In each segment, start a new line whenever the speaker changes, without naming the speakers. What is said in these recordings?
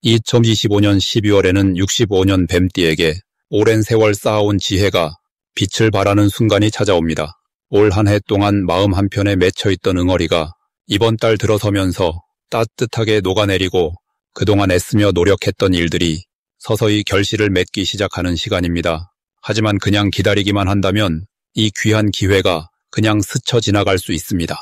2025년 12월에는 65년 뱀띠에게 오랜 세월 쌓아온 지혜가 빛을 발하는 순간이 찾아옵니다. 올 한 해 동안 마음 한편에 맺혀있던 응어리가 이번 달 들어서면서 따뜻하게 녹아내리고 그동안 애쓰며 노력했던 일들이 서서히 결실을 맺기 시작하는 시간입니다. 하지만 그냥 기다리기만 한다면 이 귀한 기회가 그냥 스쳐 지나갈 수 있습니다.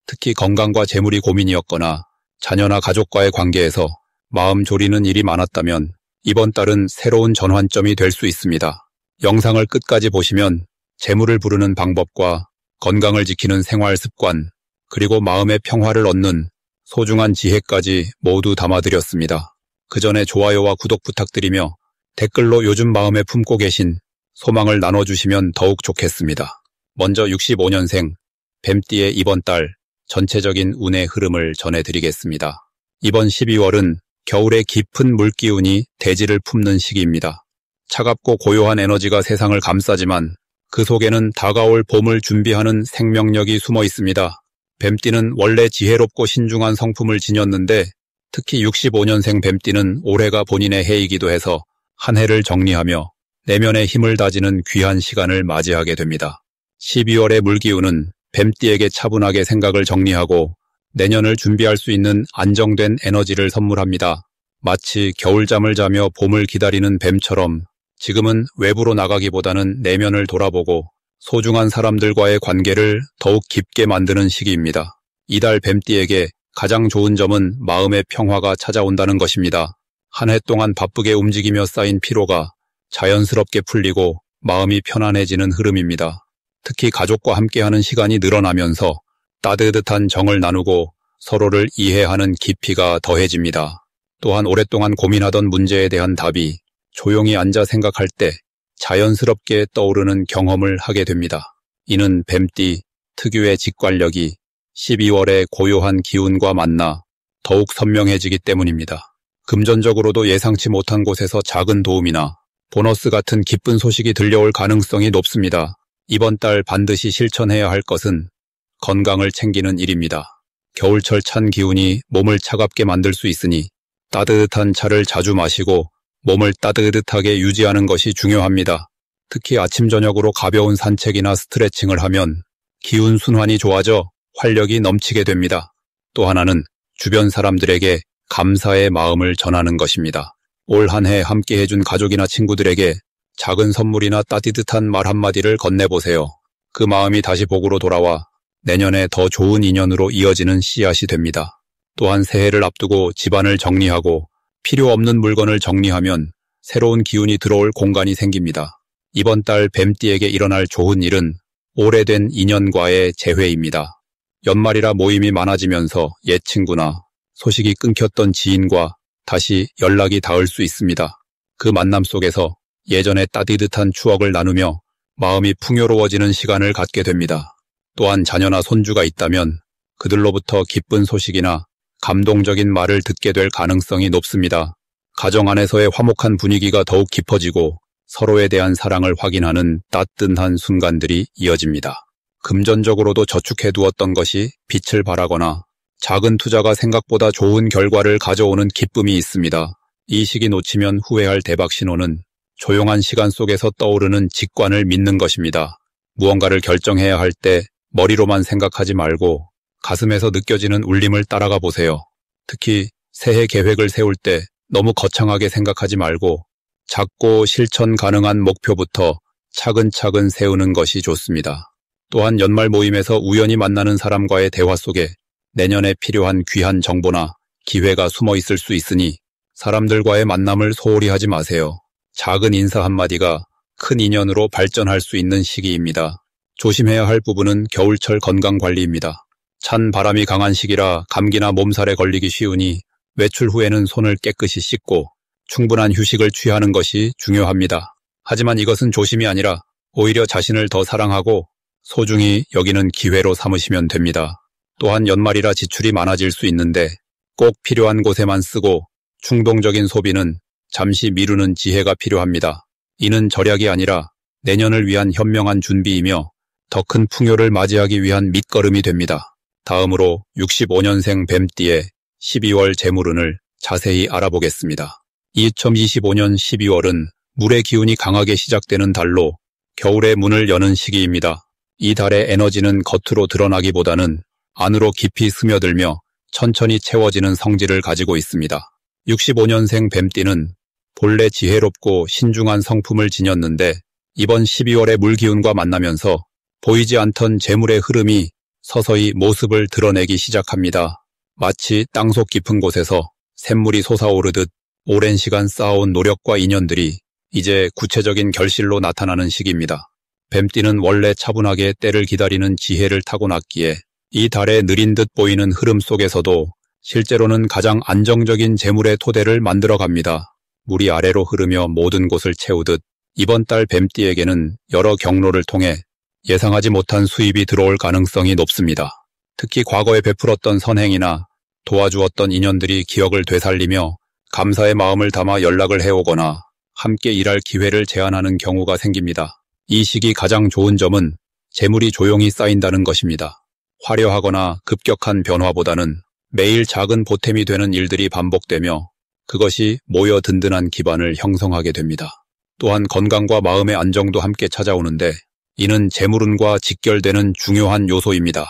특히 건강과 재물이 고민이었거나 자녀나 가족과의 관계에서 마음 졸이는 일이 많았다면 이번 달은 새로운 전환점이 될 수 있습니다. 영상을 끝까지 보시면 재물을 부르는 방법과 건강을 지키는 생활 습관, 그리고 마음의 평화를 얻는 소중한 지혜까지 모두 담아드렸습니다. 그 전에 좋아요와 구독 부탁드리며 댓글로 요즘 마음에 품고 계신 소망을 나눠주시면 더욱 좋겠습니다. 먼저 65년생 뱀띠의 이번 달 전체적인 운의 흐름을 전해드리겠습니다. 이번 12월은 겨울의 깊은 물기운이 대지를 품는 시기입니다. 차갑고 고요한 에너지가 세상을 감싸지만 그 속에는 다가올 봄을 준비하는 생명력이 숨어 있습니다. 뱀띠는 원래 지혜롭고 신중한 성품을 지녔는데 특히 65년생 뱀띠는 올해가 본인의 해이기도 해서 한 해를 정리하며 내면의 힘을 다지는 귀한 시간을 맞이하게 됩니다. 12월의 물기운은 뱀띠에게 차분하게 생각을 정리하고 내년을 준비할 수 있는 안정된 에너지를 선물합니다. 마치 겨울잠을 자며 봄을 기다리는 뱀처럼 지금은 외부로 나가기보다는 내면을 돌아보고 소중한 사람들과의 관계를 더욱 깊게 만드는 시기입니다. 이달 뱀띠에게 가장 좋은 점은 마음의 평화가 찾아온다는 것입니다. 한 해 동안 바쁘게 움직이며 쌓인 피로가 자연스럽게 풀리고 마음이 편안해지는 흐름입니다. 특히 가족과 함께하는 시간이 늘어나면서 따뜻한 정을 나누고 서로를 이해하는 깊이가 더해집니다. 또한 오랫동안 고민하던 문제에 대한 답이 조용히 앉아 생각할 때 자연스럽게 떠오르는 경험을 하게 됩니다. 이는 뱀띠 특유의 직관력이 12월의 고요한 기운과 만나 더욱 선명해지기 때문입니다. 금전적으로도 예상치 못한 곳에서 작은 도움이나 보너스 같은 기쁜 소식이 들려올 가능성이 높습니다. 이번 달 반드시 실천해야 할 것은 건강을 챙기는 일입니다. 겨울철 찬 기운이 몸을 차갑게 만들 수 있으니 따뜻한 차를 자주 마시고 몸을 따뜻하게 유지하는 것이 중요합니다. 특히 아침 저녁으로 가벼운 산책이나 스트레칭을 하면 기운 순환이 좋아져 활력이 넘치게 됩니다. 또 하나는 주변 사람들에게 감사의 마음을 전하는 것입니다. 올 한 해 함께 해준 가족이나 친구들에게 작은 선물이나 따뜻한 말 한마디를 건네보세요. 그 마음이 다시 복으로 돌아와 내년에 더 좋은 인연으로 이어지는 씨앗이 됩니다. 또한 새해를 앞두고 집안을 정리하고 필요 없는 물건을 정리하면 새로운 기운이 들어올 공간이 생깁니다. 이번 달 뱀띠에게 일어날 좋은 일은 오래된 인연과의 재회입니다. 연말이라 모임이 많아지면서 옛 친구나 소식이 끊겼던 지인과 다시 연락이 닿을 수 있습니다. 그 만남 속에서 예전의 따뜻한 추억을 나누며 마음이 풍요로워지는 시간을 갖게 됩니다. 또한 자녀나 손주가 있다면 그들로부터 기쁜 소식이나 감동적인 말을 듣게 될 가능성이 높습니다. 가정 안에서의 화목한 분위기가 더욱 깊어지고 서로에 대한 사랑을 확인하는 따뜻한 순간들이 이어집니다. 금전적으로도 저축해두었던 것이 빛을 발하거나 작은 투자가 생각보다 좋은 결과를 가져오는 기쁨이 있습니다. 이 시기 놓치면 후회할 대박 신호는 조용한 시간 속에서 떠오르는 직관을 믿는 것입니다. 무언가를 결정해야 할 때 머리로만 생각하지 말고 가슴에서 느껴지는 울림을 따라가 보세요. 특히 새해 계획을 세울 때 너무 거창하게 생각하지 말고 작고 실천 가능한 목표부터 차근차근 세우는 것이 좋습니다. 또한 연말 모임에서 우연히 만나는 사람과의 대화 속에 내년에 필요한 귀한 정보나 기회가 숨어 있을 수 있으니 사람들과의 만남을 소홀히 하지 마세요. 작은 인사 한마디가 큰 인연으로 발전할 수 있는 시기입니다. 조심해야 할 부분은 겨울철 건강관리입니다. 찬 바람이 강한 시기라 감기나 몸살에 걸리기 쉬우니 외출 후에는 손을 깨끗이 씻고 충분한 휴식을 취하는 것이 중요합니다. 하지만 이것은 조심이 아니라 오히려 자신을 더 사랑하고 소중히 여기는 기회로 삼으시면 됩니다. 또한 연말이라 지출이 많아질 수 있는데 꼭 필요한 곳에만 쓰고 충동적인 소비는 잠시 미루는 지혜가 필요합니다. 이는 절약이 아니라 내년을 위한 현명한 준비이며 더 큰 풍요를 맞이하기 위한 밑거름이 됩니다. 다음으로 65년생 뱀띠의 12월 재물운을 자세히 알아보겠습니다. 2025년 12월은 물의 기운이 강하게 시작되는 달로 겨울의 문을 여는 시기입니다. 이 달의 에너지는 겉으로 드러나기보다는 안으로 깊이 스며들며 천천히 채워지는 성질을 가지고 있습니다. 65년생 뱀띠는 본래 지혜롭고 신중한 성품을 지녔는데 이번 12월의 물기운과 만나면서 보이지 않던 재물의 흐름이 서서히 모습을 드러내기 시작합니다. 마치 땅속 깊은 곳에서 샘물이 솟아오르듯 오랜 시간 쌓아온 노력과 인연들이 이제 구체적인 결실로 나타나는 시기입니다. 뱀띠는 원래 차분하게 때를 기다리는 지혜를 타고났기에 이 달에 느린 듯 보이는 흐름 속에서도 실제로는 가장 안정적인 재물의 토대를 만들어갑니다. 물이 아래로 흐르며 모든 곳을 채우듯 이번 달 뱀띠에게는 여러 경로를 통해 예상하지 못한 수입이 들어올 가능성이 높습니다. 특히 과거에 베풀었던 선행이나 도와주었던 인연들이 기억을 되살리며 감사의 마음을 담아 연락을 해오거나 함께 일할 기회를 제안하는 경우가 생깁니다. 이 시기 가장 좋은 점은 재물이 조용히 쌓인다는 것입니다. 화려하거나 급격한 변화보다는 매일 작은 보탬이 되는 일들이 반복되며 그것이 모여 든든한 기반을 형성하게 됩니다. 또한 건강과 마음의 안정도 함께 찾아오는데 이는 재물운과 직결되는 중요한 요소입니다.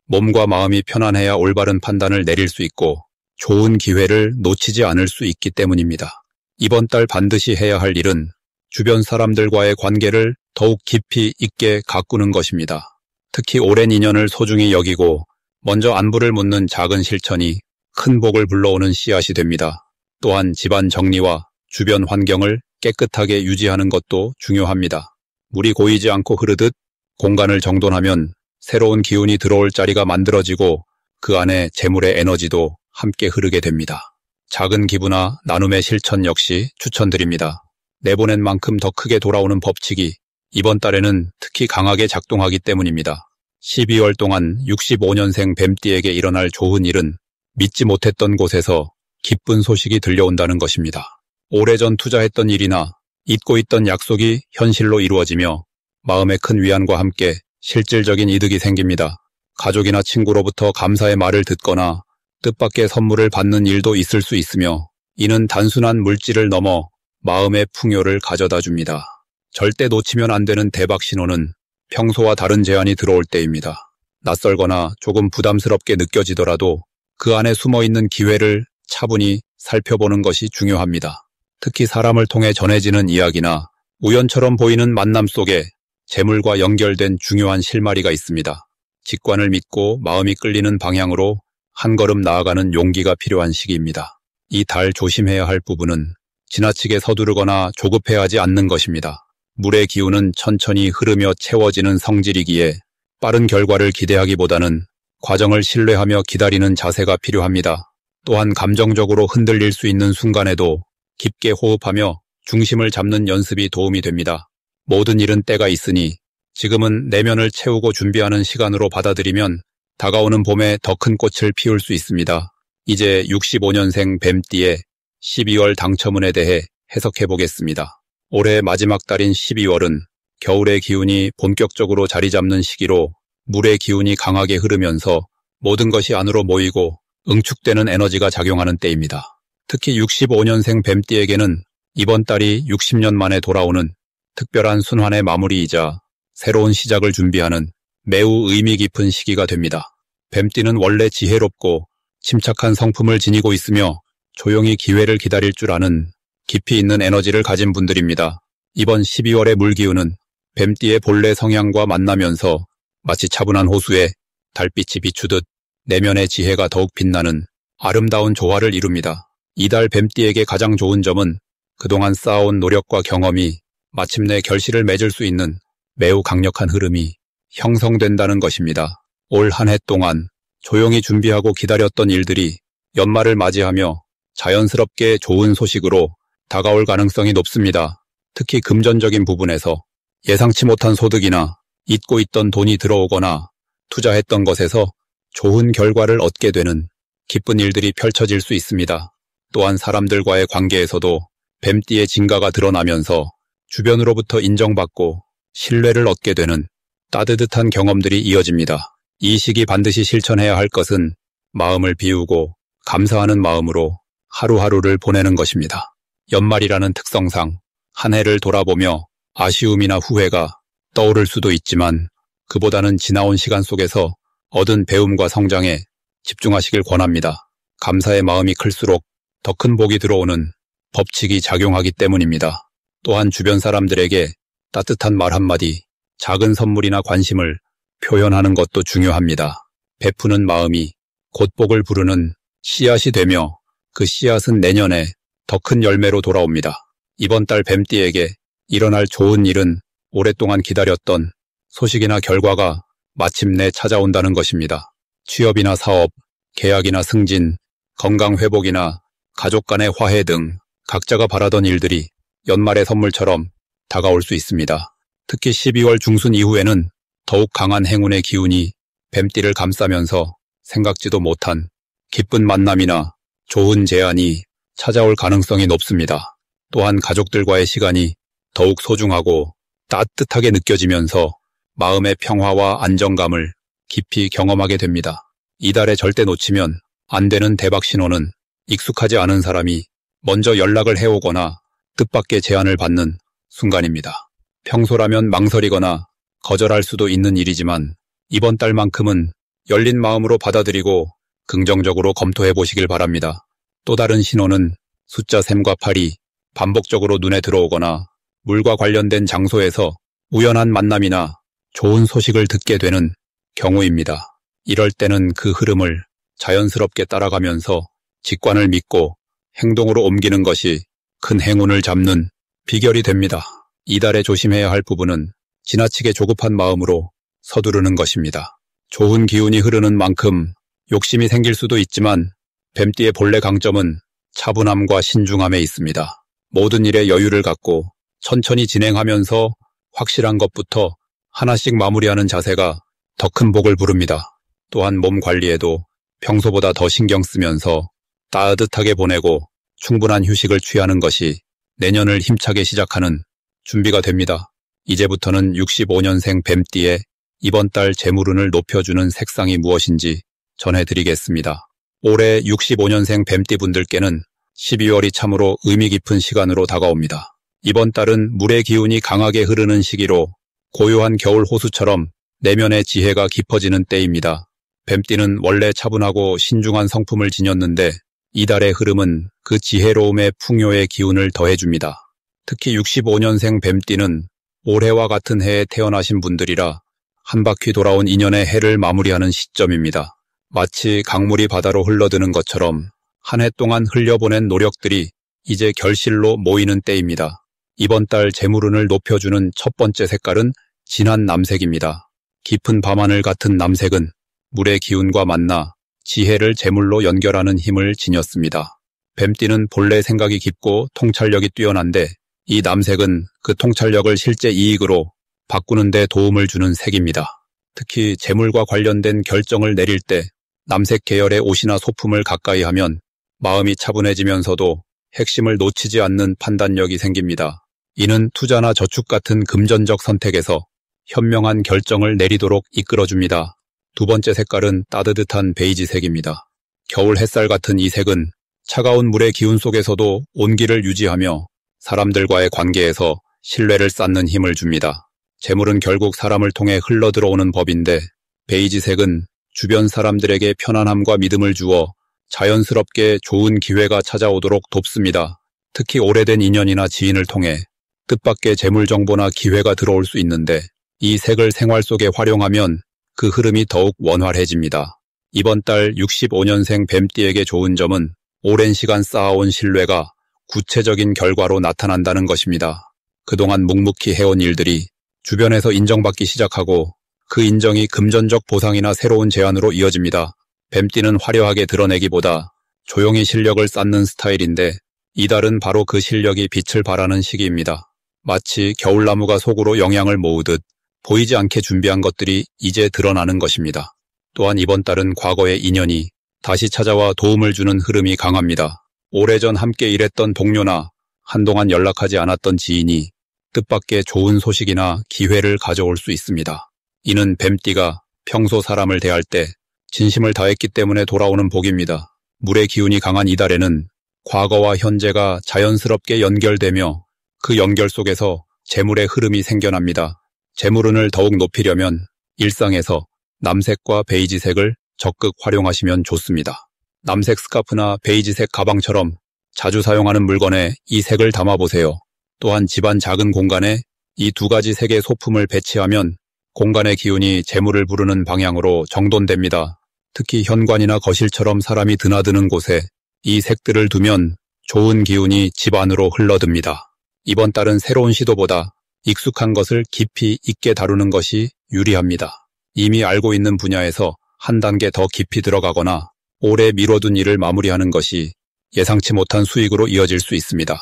몸과 마음이 편안해야 올바른 판단을 내릴 수 있고 좋은 기회를 놓치지 않을 수 있기 때문입니다. 이번 달 반드시 해야 할 일은 주변 사람들과의 관계를 더욱 깊이 있게 가꾸는 것입니다. 특히 오랜 인연을 소중히 여기고 먼저 안부를 묻는 작은 실천이 큰 복을 불러오는 씨앗이 됩니다. 또한 집안 정리와 주변 환경을 깨끗하게 유지하는 것도 중요합니다. 물이 고이지 않고 흐르듯 공간을 정돈하면 새로운 기운이 들어올 자리가 만들어지고 그 안에 재물의 에너지도 함께 흐르게 됩니다. 작은 기부나 나눔의 실천 역시 추천드립니다. 내보낸 만큼 더 크게 돌아오는 법칙이 이번 달에는 특히 강하게 작동하기 때문입니다. 12월 동안 65년생 뱀띠에게 일어날 좋은 일은 믿지 못했던 곳에서 기쁜 소식이 들려온다는 것입니다. 오래전 투자했던 일이나 잊고 있던 약속이 현실로 이루어지며 마음의 큰 위안과 함께 실질적인 이득이 생깁니다. 가족이나 친구로부터 감사의 말을 듣거나 뜻밖의 선물을 받는 일도 있을 수 있으며 이는 단순한 물질을 넘어 마음의 풍요를 가져다 줍니다. 절대 놓치면 안 되는 대박 신호는 평소와 다른 제안이 들어올 때입니다. 낯설거나 조금 부담스럽게 느껴지더라도 그 안에 숨어있는 기회를 차분히 살펴보는 것이 중요합니다. 특히 사람을 통해 전해지는 이야기나 우연처럼 보이는 만남 속에 재물과 연결된 중요한 실마리가 있습니다. 직관을 믿고 마음이 끌리는 방향으로 한 걸음 나아가는 용기가 필요한 시기입니다. 이 달 조심해야 할 부분은 지나치게 서두르거나 조급해 하지 않는 것입니다. 물의 기운은 천천히 흐르며 채워지는 성질이기에 빠른 결과를 기대하기보다는 과정을 신뢰하며 기다리는 자세가 필요합니다. 또한 감정적으로 흔들릴 수 있는 순간에도 깊게 호흡하며 중심을 잡는 연습이 도움이 됩니다. 모든 일은 때가 있으니 지금은 내면을 채우고 준비하는 시간으로 받아들이면 다가오는 봄에 더 큰 꽃을 피울 수 있습니다. 이제 65년생 뱀띠의 12월 당첨운에 대해 해석해 보겠습니다. 올해 마지막 달인 12월은 겨울의 기운이 본격적으로 자리 잡는 시기로 물의 기운이 강하게 흐르면서 모든 것이 안으로 모이고 응축되는 에너지가 작용하는 때입니다. 특히 65년생 뱀띠에게는 이번 달이 60년 만에 돌아오는 특별한 순환의 마무리이자 새로운 시작을 준비하는 매우 의미 깊은 시기가 됩니다. 뱀띠는 원래 지혜롭고 침착한 성품을 지니고 있으며 조용히 기회를 기다릴 줄 아는 깊이 있는 에너지를 가진 분들입니다. 이번 12월의 물기운은 뱀띠의 본래 성향과 만나면서 마치 차분한 호수에 달빛이 비추듯 내면의 지혜가 더욱 빛나는 아름다운 조화를 이룹니다. 이달 뱀띠에게 가장 좋은 점은 그동안 쌓아온 노력과 경험이 마침내 결실을 맺을 수 있는 매우 강력한 흐름이 형성된다는 것입니다. 올 한 해 동안 조용히 준비하고 기다렸던 일들이 연말을 맞이하며 자연스럽게 좋은 소식으로 다가올 가능성이 높습니다. 특히 금전적인 부분에서 예상치 못한 소득이나 잊고 있던 돈이 들어오거나 투자했던 것에서 좋은 결과를 얻게 되는 기쁜 일들이 펼쳐질 수 있습니다. 또한 사람들과의 관계에서도 뱀띠의 진가가 드러나면서 주변으로부터 인정받고 신뢰를 얻게 되는 따뜻한 경험들이 이어집니다. 이 시기 반드시 실천해야 할 것은 마음을 비우고 감사하는 마음으로 하루하루를 보내는 것입니다. 연말이라는 특성상 한 해를 돌아보며 아쉬움이나 후회가 떠오를 수도 있지만 그보다는 지나온 시간 속에서 얻은 배움과 성장에 집중하시길 권합니다. 감사의 마음이 클수록 더 큰 복이 들어오는 법칙이 작용하기 때문입니다. 또한 주변 사람들에게 따뜻한 말 한마디, 작은 선물이나 관심을 표현하는 것도 중요합니다. 베푸는 마음이 곧 복을 부르는 씨앗이 되며 그 씨앗은 내년에 더 큰 열매로 돌아옵니다. 이번 달 뱀띠에게 일어날 좋은 일은 오랫동안 기다렸던 소식이나 결과가 마침내 찾아온다는 것입니다. 취업이나 사업, 계약이나 승진, 건강 회복이나 가족 간의 화해 등 각자가 바라던 일들이 연말의 선물처럼 다가올 수 있습니다. 특히 12월 중순 이후에는 더욱 강한 행운의 기운이 뱀띠를 감싸면서 생각지도 못한 기쁜 만남이나 좋은 제안이 찾아올 가능성이 높습니다. 또한 가족들과의 시간이 더욱 소중하고 따뜻하게 느껴지면서 마음의 평화와 안정감을 깊이 경험하게 됩니다. 이달에 절대 놓치면 안 되는 대박 신호는 익숙하지 않은 사람이 먼저 연락을 해오거나 뜻밖의 제안을 받는 순간입니다. 평소라면 망설이거나 거절할 수도 있는 일이지만 이번 달만큼은 열린 마음으로 받아들이고 긍정적으로 검토해 보시길 바랍니다. 또 다른 신호는 숫자 3과 8이 반복적으로 눈에 들어오거나 물과 관련된 장소에서 우연한 만남이나 좋은 소식을 듣게 되는 경우입니다. 이럴 때는 그 흐름을 자연스럽게 따라가면서 직관을 믿고 행동으로 옮기는 것이 큰 행운을 잡는 비결이 됩니다. 이달에 조심해야 할 부분은 지나치게 조급한 마음으로 서두르는 것입니다. 좋은 기운이 흐르는 만큼 욕심이 생길 수도 있지만 뱀띠의 본래 강점은 차분함과 신중함에 있습니다. 모든 일에 여유를 갖고 천천히 진행하면서 확실한 것부터 하나씩 마무리하는 자세가 더 큰 복을 부릅니다. 또한 몸 관리에도 평소보다 더 신경 쓰면서 따뜻하게 보내고 충분한 휴식을 취하는 것이 내년을 힘차게 시작하는 준비가 됩니다. 이제부터는 65년생 뱀띠의 이번 달 재물운을 높여주는 색상이 무엇인지 전해드리겠습니다. 올해 65년생 뱀띠 분들께는 12월이 참으로 의미 깊은 시간으로 다가옵니다. 이번 달은 물의 기운이 강하게 흐르는 시기로 고요한 겨울 호수처럼 내면의 지혜가 깊어지는 때입니다. 뱀띠는 원래 차분하고 신중한 성품을 지녔는데 이달의 흐름은 그 지혜로움의 풍요의 기운을 더해줍니다. 특히 65년생 뱀띠는 올해와 같은 해에 태어나신 분들이라 한 바퀴 돌아온 인연의 해를 마무리하는 시점입니다. 마치 강물이 바다로 흘러드는 것처럼 한 해 동안 흘려보낸 노력들이 이제 결실로 모이는 때입니다. 이번 달 재물운을 높여주는 첫 번째 색깔은 진한 남색입니다. 깊은 밤하늘 같은 남색은 물의 기운과 만나 지혜를 재물로 연결하는 힘을 지녔습니다. 뱀띠는 본래 생각이 깊고 통찰력이 뛰어난데 이 남색은 그 통찰력을 실제 이익으로 바꾸는 데 도움을 주는 색입니다. 특히 재물과 관련된 결정을 내릴 때 남색 계열의 옷이나 소품을 가까이 하면 마음이 차분해지면서도 핵심을 놓치지 않는 판단력이 생깁니다. 이는 투자나 저축 같은 금전적 선택에서 현명한 결정을 내리도록 이끌어줍니다. 두 번째 색깔은 따뜻한 베이지색입니다. 겨울 햇살 같은 이 색은 차가운 물의 기운 속에서도 온기를 유지하며 사람들과의 관계에서 신뢰를 쌓는 힘을 줍니다. 재물은 결국 사람을 통해 흘러들어오는 법인데 베이지색은 주변 사람들에게 편안함과 믿음을 주어 자연스럽게 좋은 기회가 찾아오도록 돕습니다. 특히 오래된 인연이나 지인을 통해 뜻밖의 재물 정보나 기회가 들어올 수 있는데 이 색을 생활 속에 활용하면 그 흐름이 더욱 원활해집니다. 이번 달 65년생 뱀띠에게 좋은 점은 오랜 시간 쌓아온 신뢰가 구체적인 결과로 나타난다는 것입니다. 그동안 묵묵히 해온 일들이 주변에서 인정받기 시작하고 그 인정이 금전적 보상이나 새로운 제안으로 이어집니다. 뱀띠는 화려하게 드러내기보다 조용히 실력을 쌓는 스타일인데 이달은 바로 그 실력이 빛을 발하는 시기입니다. 마치 겨울나무가 속으로 영양을 모으듯 보이지 않게 준비한 것들이 이제 드러나는 것입니다. 또한 이번 달은 과거의 인연이 다시 찾아와 도움을 주는 흐름이 강합니다. 오래전 함께 일했던 동료나 한동안 연락하지 않았던 지인이 뜻밖의 좋은 소식이나 기회를 가져올 수 있습니다. 이는 뱀띠가 평소 사람을 대할 때 진심을 다했기 때문에 돌아오는 복입니다. 물의 기운이 강한 이달에는 과거와 현재가 자연스럽게 연결되며 그 연결 속에서 재물의 흐름이 생겨납니다. 재물운을 더욱 높이려면 일상에서 남색과 베이지색을 적극 활용하시면 좋습니다. 남색 스카프나 베이지색 가방처럼 자주 사용하는 물건에 이 색을 담아보세요. 또한 집안 작은 공간에 이 두 가지 색의 소품을 배치하면 공간의 기운이 재물을 부르는 방향으로 정돈됩니다. 특히 현관이나 거실처럼 사람이 드나드는 곳에 이 색들을 두면 좋은 기운이 집 안으로 흘러듭니다. 이번 달은 새로운 시도보다 익숙한 것을 깊이 있게 다루는 것이 유리합니다. 이미 알고 있는 분야에서 한 단계 더 깊이 들어가거나 오래 미뤄둔 일을 마무리하는 것이 예상치 못한 수익으로 이어질 수 있습니다.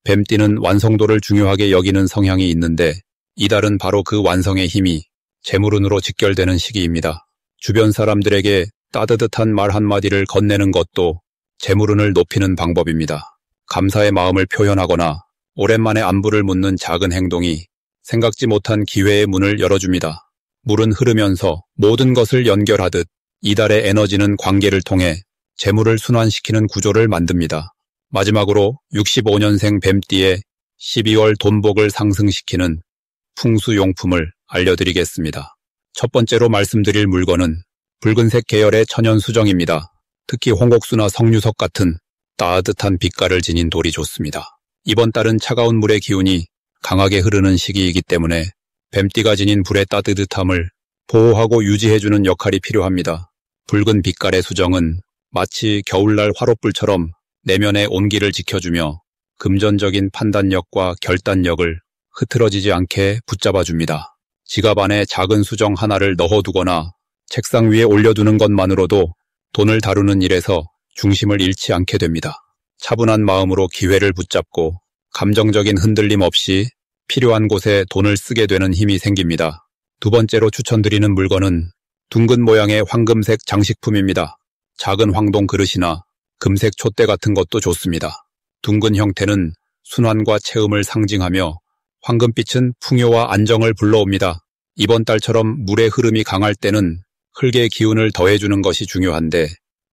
뱀띠는 완성도를 중요하게 여기는 성향이 있는데 이달은 바로 그 완성의 힘이 재물운으로 직결되는 시기입니다. 주변 사람들에게 따뜻한 말 한마디를 건네는 것도 재물운을 높이는 방법입니다. 감사의 마음을 표현하거나 오랜만에 안부를 묻는 작은 행동이 생각지 못한 기회의 문을 열어줍니다. 물은 흐르면서 모든 것을 연결하듯 이달의 에너지는 관계를 통해 재물을 순환시키는 구조를 만듭니다. 마지막으로 65년생 뱀띠의 12월 돈복을 상승시키는 풍수용품을 알려드리겠습니다. 첫 번째로 말씀드릴 물건은 붉은색 계열의 천연수정입니다. 특히 홍옥수나 석류석 같은 따뜻한 빛깔을 지닌 돌이 좋습니다. 이번 달은 차가운 물의 기운이 강하게 흐르는 시기이기 때문에 뱀띠가 지닌 불의 따뜻함을 보호하고 유지해주는 역할이 필요합니다. 붉은 빛깔의 수정은 마치 겨울날 화롯불처럼 내면의 온기를 지켜주며 금전적인 판단력과 결단력을 흐트러지지 않게 붙잡아줍니다. 지갑 안에 작은 수정 하나를 넣어두거나 책상 위에 올려두는 것만으로도 돈을 다루는 일에서 중심을 잃지 않게 됩니다. 차분한 마음으로 기회를 붙잡고 감정적인 흔들림 없이 필요한 곳에 돈을 쓰게 되는 힘이 생깁니다. 두 번째로 추천드리는 물건은 둥근 모양의 황금색 장식품입니다. 작은 황동 그릇이나 금색 촛대 같은 것도 좋습니다. 둥근 형태는 순환과 체음을 상징하며 황금빛은 풍요와 안정을 불러옵니다. 이번 달처럼 물의 흐름이 강할 때는 흙의 기운을 더해주는 것이 중요한데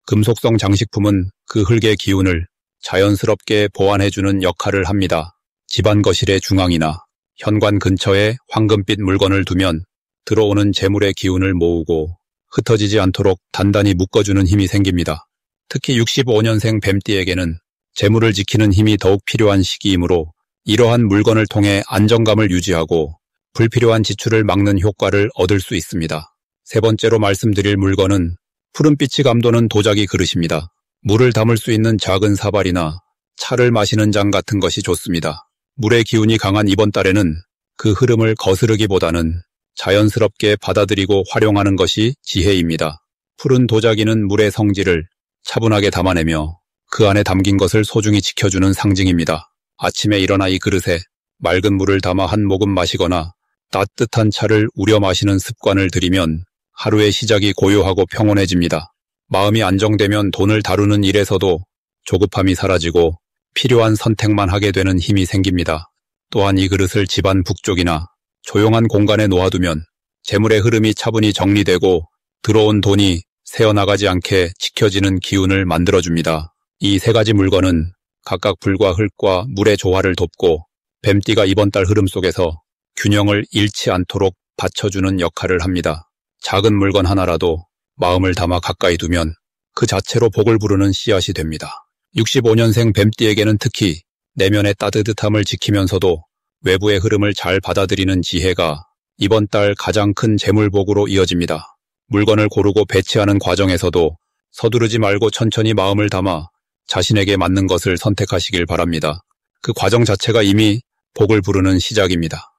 금속성 장식품은 그 흙의 기운을 자연스럽게 보완해주는 역할을 합니다. 집안 거실의 중앙이나 현관 근처에 황금빛 물건을 두면 들어오는 재물의 기운을 모으고 흩어지지 않도록 단단히 묶어주는 힘이 생깁니다. 특히 65년생 뱀띠에게는 재물을 지키는 힘이 더욱 필요한 시기이므로 이러한 물건을 통해 안정감을 유지하고 불필요한 지출을 막는 효과를 얻을 수 있습니다. 세 번째로 말씀드릴 물건은 푸른빛이 감도는 도자기 그릇입니다. 물을 담을 수 있는 작은 사발이나 차를 마시는 장 같은 것이 좋습니다. 물의 기운이 강한 이번 달에는 그 흐름을 거스르기보다는 자연스럽게 받아들이고 활용하는 것이 지혜입니다. 푸른 도자기는 물의 성질을 차분하게 담아내며 그 안에 담긴 것을 소중히 지켜주는 상징입니다. 아침에 일어나 이 그릇에 맑은 물을 담아 한 모금 마시거나 따뜻한 차를 우려 마시는 습관을 들이면 하루의 시작이 고요하고 평온해집니다. 마음이 안정되면 돈을 다루는 일에서도 조급함이 사라지고 필요한 선택만 하게 되는 힘이 생깁니다. 또한 이 그릇을 집안 북쪽이나 조용한 공간에 놓아두면 재물의 흐름이 차분히 정리되고 들어온 돈이 새어나가지 않게 지켜지는 기운을 만들어줍니다. 이 세 가지 물건은 각각 불과 흙과 물의 조화를 돕고 뱀띠가 이번 달 흐름 속에서 균형을 잃지 않도록 받쳐주는 역할을 합니다. 작은 물건 하나라도 마음을 담아 가까이 두면 그 자체로 복을 부르는 씨앗이 됩니다. 65년생 뱀띠에게는 특히 내면의 따뜻함을 지키면서도 외부의 흐름을 잘 받아들이는 지혜가 이번 달 가장 큰 재물복으로 이어집니다. 물건을 고르고 배치하는 과정에서도 서두르지 말고 천천히 마음을 담아 자신에게 맞는 것을 선택하시길 바랍니다. 그 과정 자체가 이미 복을 부르는 시작입니다.